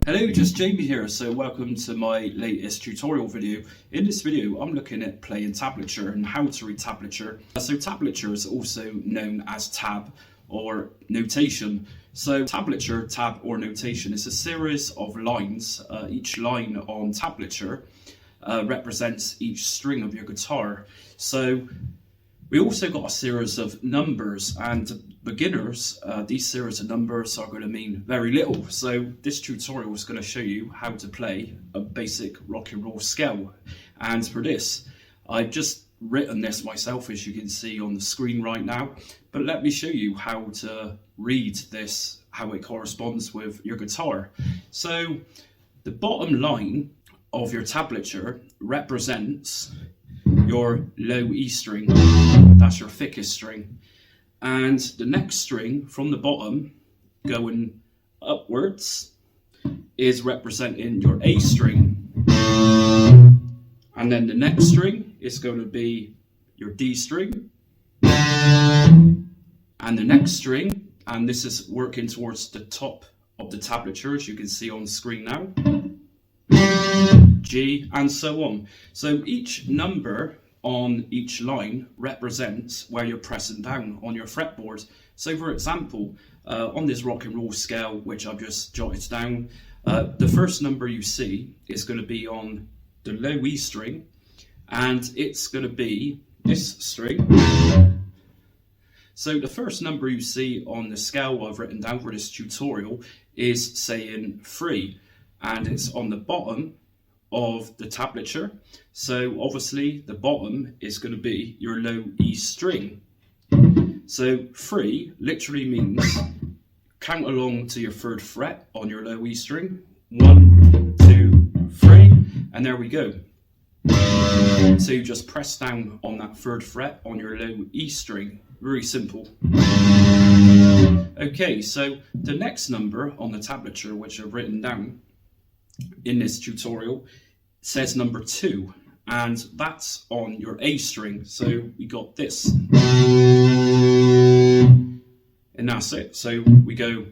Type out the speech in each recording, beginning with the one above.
Hello, just Jamie here, so welcome to my latest tutorial video. In this video I'm looking at playing tablature and how to read tablature. So tablature is also known as tab or notation. So tablature, tab or notation is a series of lines. Each line on tablature represents each string of your guitar. So we also got a series of numbers, and beginners, these series of numbers are going to mean very little. So this tutorial is going to show you how to play a basic rock and roll scale. And for this, I've just written this myself, as you can see on the screen right now. But let me show you how to read this, how it corresponds with your guitar. So the bottom line of your tablature represents your low E string. That's your thickest string. And the next string from the bottom going upwards is representing your A string. And then the next string is going to be your D string. And the next string, and this is working towards the top of the tablature, as you can see on the screen now, G, and so on. So each number on each line represents where you're pressing down on your fretboard. So for example, on this rock and roll scale, which I've just jotted down, the first number you see is going to be on the low E string, and it's going to be this string. So the first number you see on the scale I've written down for this tutorial is saying 3, and it's on the bottom of the tablature. So obviously the bottom is going to be your low E string. So 3 literally means count along to your 3rd fret on your low E string. 1, 2, 3, and there we go. So you just press down on that 3rd fret on your low E string. Very simple. Okay, so the next number on the tablature, which I've written down in this tutorial, says number 2, and that's on your A string. So we got this, and that's it. So we go,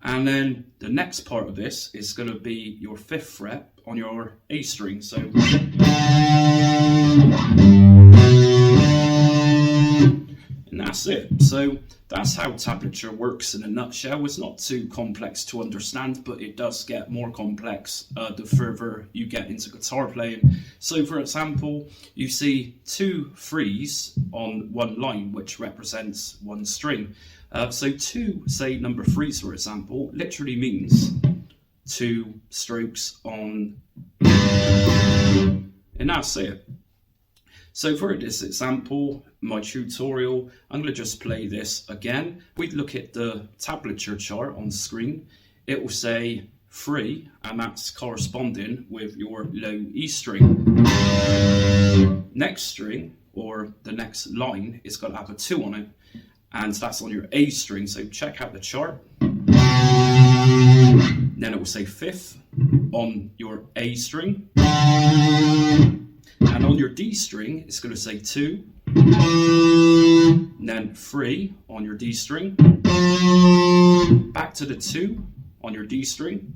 and then the next part of this is going to be your 5th fret on your A string. So and that's it. So that's how tablature works in a nutshell. It's not too complex to understand, but it does get more complex the further you get into guitar playing. So for example, you see 2 3s on one line, which represents one string. So 2, say number 3s for example, literally means 2 strokes on, and that's it. So for this example, my tutorial, I'm going to just play this again. We look at the tablature chart on the screen. It will say 3, and that's corresponding with your low E string. Next string, or the next line, is going to have a 2 on it, and that's on your A string. So check out the chart. Then it will say 5th on your A string. And on your D string, it's going to say 2, and then 3 on your D string, back to the 2 on your D string,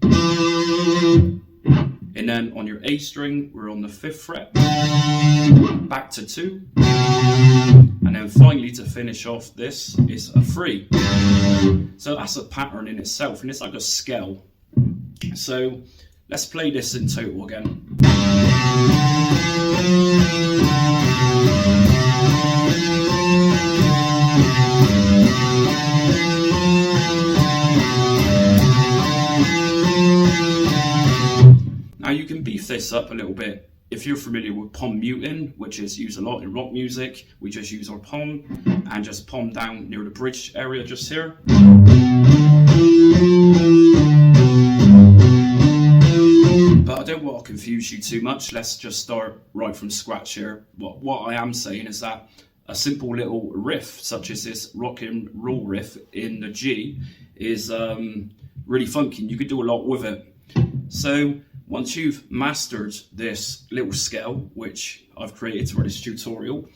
and then on your A string, we're on the 5th fret, back to 2, and then finally to finish off this is a 3. So that's a pattern in itself, and it's like a scale. So let's play this in total again. Now you can beef this up a little bit. If you're familiar with palm muting, which is used a lot in rock music, we just use our palm and just palm down near the bridge area just here. But I don't want to confuse you too much. Let's just start right from scratch here. What I am saying is that a simple little riff, such as this rock and roll riff in the G, is really funky, and you could do a lot with it. So once you've mastered this little scale, which I've created for this tutorial,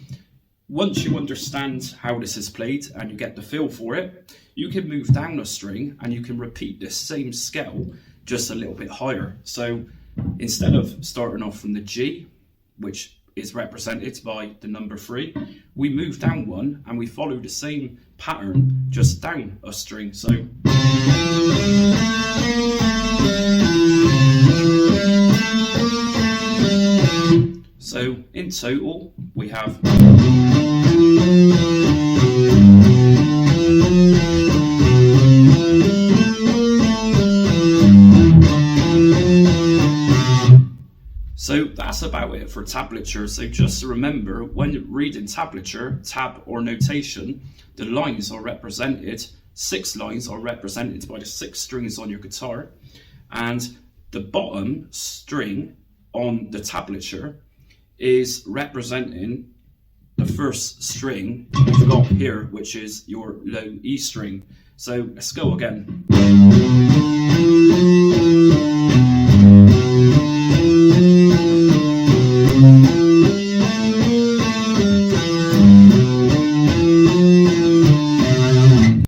once you understand how this is played and you get the feel for it, you can move down a string and you can repeat this same scale just a little bit higher. So instead of starting off from the G, which is represented by the number 3, we move down one and we follow the same pattern just down a string. So in total we have So that's about it for tablature. So just remember, when reading tablature, tab or notation, the lines are represented, 6 lines are represented by the 6 strings on your guitar, and the bottom string on the tablature is representing the first string you've got here, which is your low E string. So let's go again.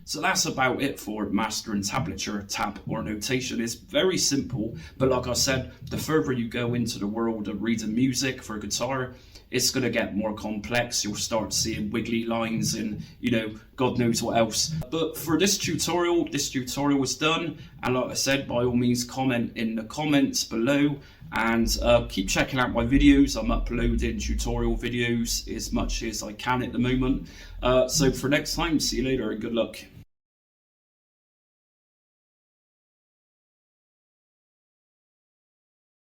So that's about it for mastering tablature, tab or notation. It's very simple, but like I said, the further you go into the world of reading music for guitar, it's going to get more complex. You'll start seeing wiggly lines and, you know, God knows what else. But for this tutorial is done. And like I said, by all means, comment in the comments below and keep checking out my videos. I'm uploading tutorial videos as much as I can at the moment. So for next time, see you later and good luck.